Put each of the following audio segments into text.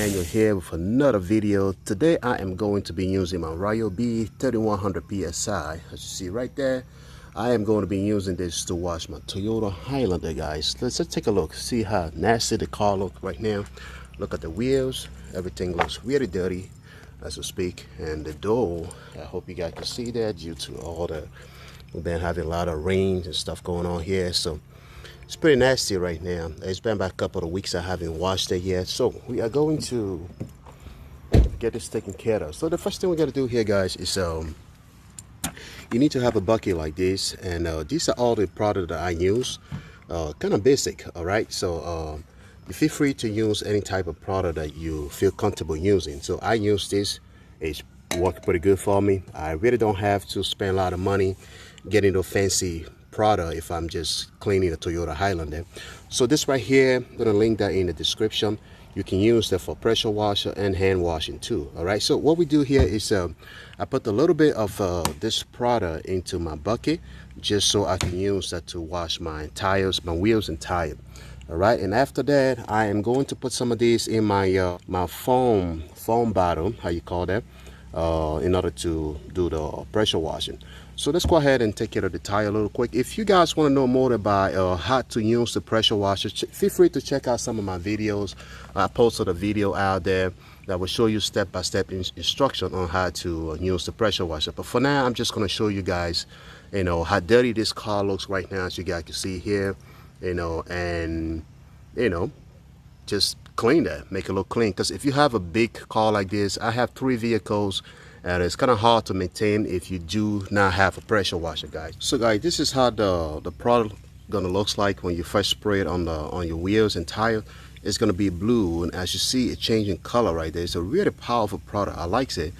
Emmanuel here with another video. Today I am going to be using my Royal B 3100 PSI. As you see right there, I am going to be using this to wash my Toyota Highlander, guys. Let's take a look, see how nasty the car looks right now. Look at the wheels, everything looks really dirty as we speak. And the door, I hope you guys can see that due to all the, we've been having a lot of rain and stuff going on here. So it's pretty nasty right now. It's been about a couple of weeks I haven't washed it yet. So we are going to get this taken care of. So the first thing we got to do here, guys, is you need to have a bucket like this. And these are all the products that I use. Kind of basic, all right? So you feel free to use any type of product that you feel comfortable using. So I use this. It's worked pretty good for me. I really don't have to spend a lot of money getting the fancy product if I'm just cleaning a Toyota Highlander. So this right here, I'm gonna link that in the description. You can use that for pressure washer and hand washing too. All right, so what we do here is I put a little bit of this product into my bucket just so I can use that to wash my tires, my wheels and tire. All right, and after that I am going to put some of these in my my foam bottle, how you call that, in order to do the pressure washing. So let's go ahead and take care of the tire a little quick. If you guys want to know more about how to use the pressure washer, feel free to check out some of my videos. I posted a video out there that will show you step-by-step instruction on how to use the pressure washer. But for now, I'm just going to show you guys, you know, how dirty this car looks right now, as you guys can see here, you know, and, you know, just clean that, make it look clean. Because if you have a big car like this, I have 3 vehicles, and it's kind of hard to maintain if you do not have a pressure washer, guys. So guys, this is how the product gonna looks like when you first spray it on your wheels and tire. It's gonna be blue, and as you see, it's changing color right there. It's a really powerful product. I like it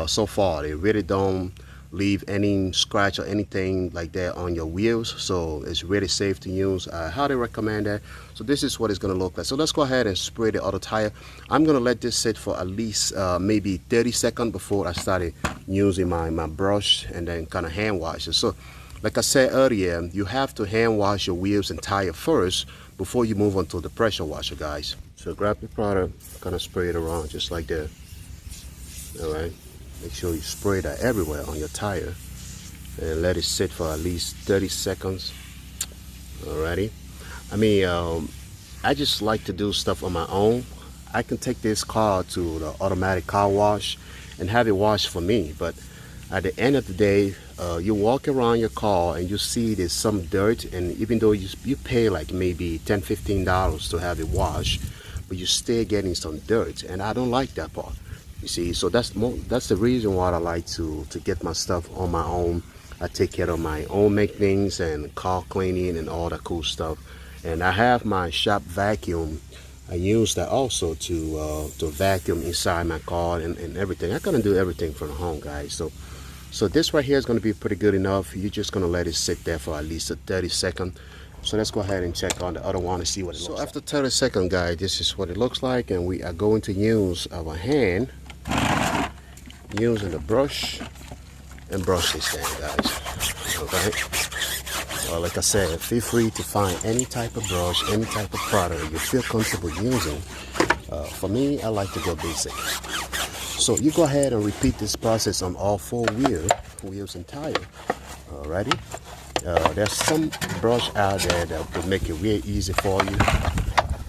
so far. They really don't leave any scratch or anything like that on your wheels, so it's really safe to use. I highly recommend that. So this is what it's going to look like. So let's go ahead and spray the other tire. I'm going to let this sit for at least maybe 30 seconds before I started using my brush and then kind of hand wash it. So like I said earlier, you have to hand wash your wheels and tire first before you move on to the pressure washer, guys. So grab the product, kind of spray it around just like that. All right, make sure you spray that everywhere on your tire and let it sit for at least 30 seconds. Alrighty. I mean, I just like to do stuff on my own. I can take this car to the automatic car wash and have it washed for me, but at the end of the day, you walk around your car and you see there's some dirt, and even though you pay like maybe $10–15 to have it washed, but you're still getting some dirt, and I don't like that part. You see, so that's the reason why I like to get my stuff on my own. I take care of my own maintenance and car cleaning and all that cool stuff. And I have my shop vacuum. I use that also to vacuum inside my car and everything. I kind of do everything from home, guys. So this right here is going to be pretty good enough. You're just going to let it sit there for at least 30 seconds. So let's go ahead and check on the other one and see what it looks like. So after 30 seconds, guys, this is what it looks like, and we are going to use our hand using the brush and brush this down, guys. Okay. Well, like I said, feel free to find any type of brush, any type of product you feel comfortable using. For me, I like to go basic. So you go ahead and repeat this process on all 4 wheels and tire. Alrighty. There's some brush out there that will make it real easy for you,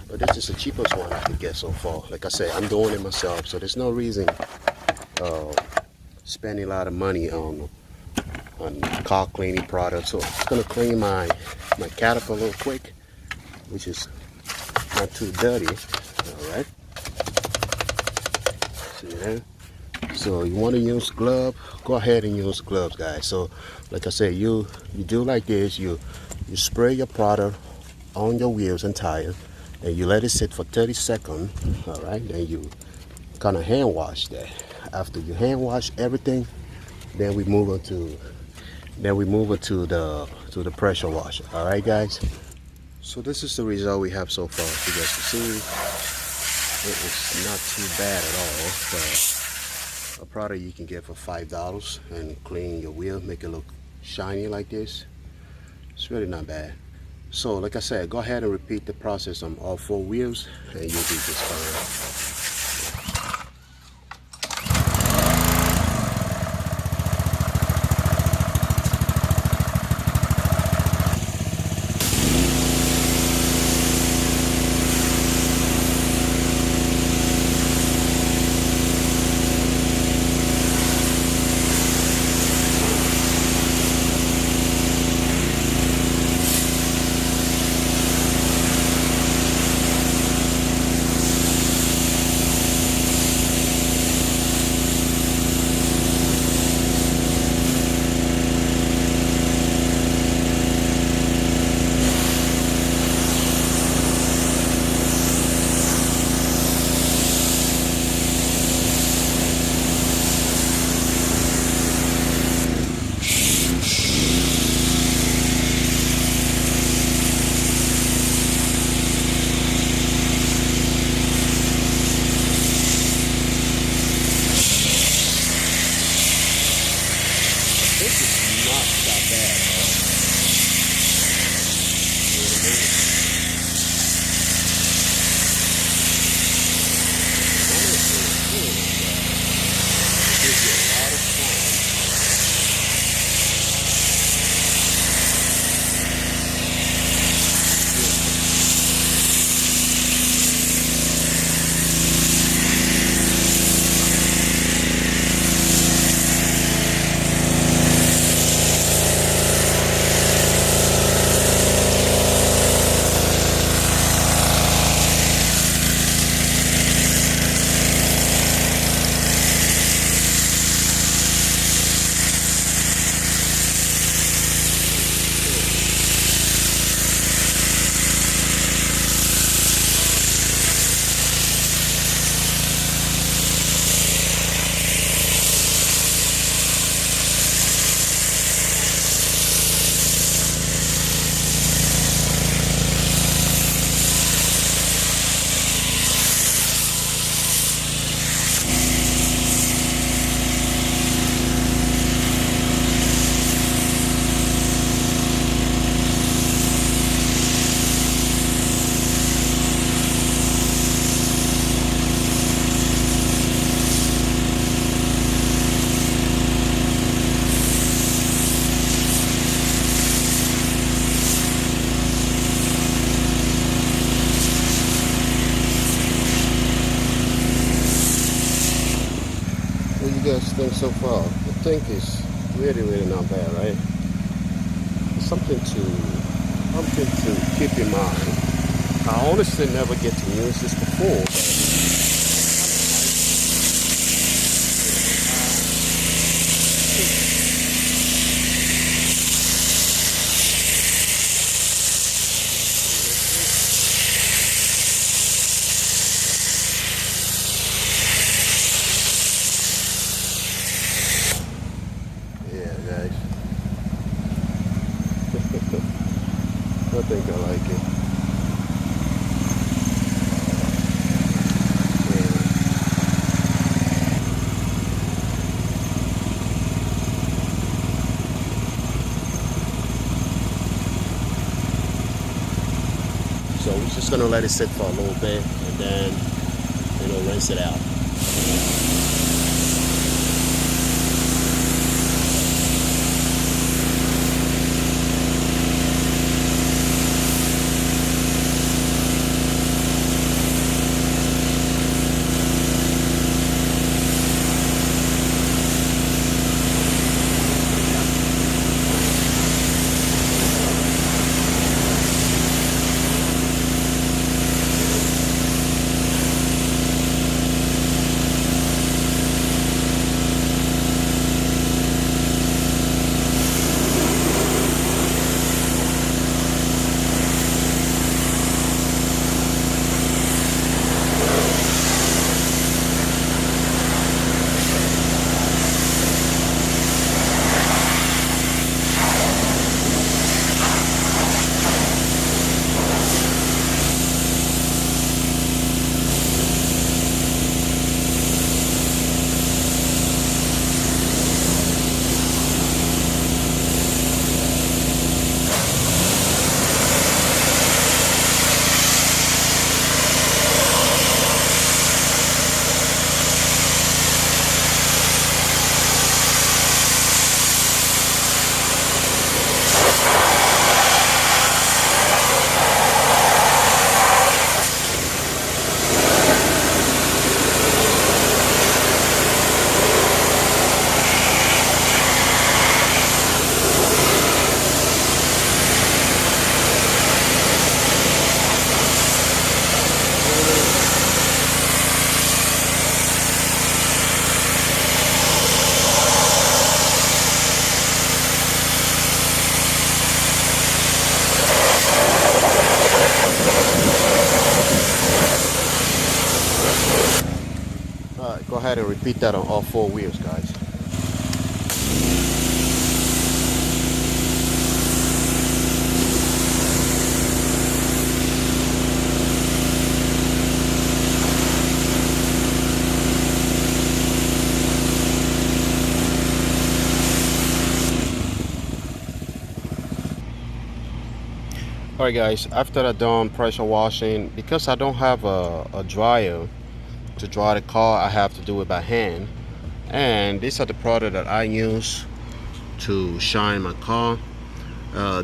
but this is the cheapest one I could get so far. Like I said, I'm doing it myself, so there's no reason spending a lot of money on car cleaning products. So I'm just gonna clean my Caterpillar real quick, which is not too dirty. All right. See that? So you want to use glove, go ahead and use gloves, guys. So like I said, you do like this. You spray your product on your wheels and tire, and you let it sit for 30 seconds. All right, then you kind of hand wash that. After you hand wash everything, then we move on to the pressure washer. All right, guys. So this is the result we have so far. As you guys can see, it is not too bad at all. But a product you can get for $5 and clean your wheel, make it look shiny like this. It's really not bad. So like I said, go ahead and repeat the process on all 4 wheels and you'll be just fine. guys think so far? I think it's really not bad, right? Something to keep in mind. I honestly never get to use this before, but yeah, guys. I think I like it. So we're just gonna let it sit for a little bit and then, rinse it out. Alright, go ahead and repeat that on all four wheels, guys. Alright guys, after I'm done pressure washing, because I don't have a dryer to dry the car, I have to do it by hand. And these are the products that I use to shine my car.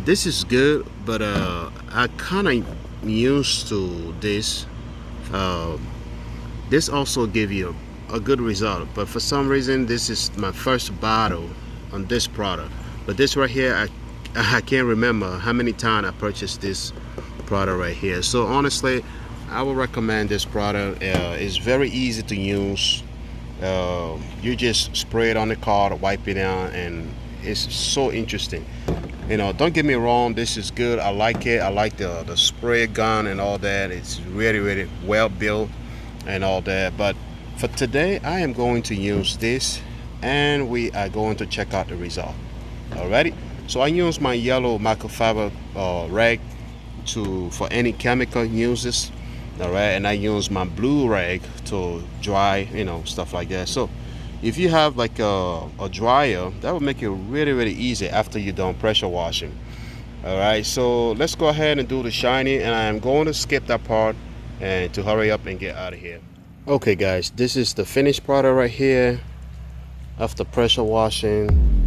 This is good, but I kind of used to this. This also give you a good result, but for some reason this is my first battle on this product. But this right here, I can't remember how many times I purchased this product right here. So honestly, I would recommend this product. It's very easy to use. You just spray it on the car to wipe it down, and it's so interesting. Don't get me wrong, this is good. I like it. I like the spray gun and all that. It's really well built and all that. But for today, I am going to use this, and we are going to check out the result. Alrighty. So I use my yellow microfiber rag for any chemical uses. Alright, and I use my blue rag to dry, stuff like that. So if you have like a dryer, that will make it really easy after you're done pressure washing. Alright, so let's go ahead and do the shining, and I'm going to skip that part and to hurry up and get out of here. Okay guys, this is the finished product right here after pressure washing.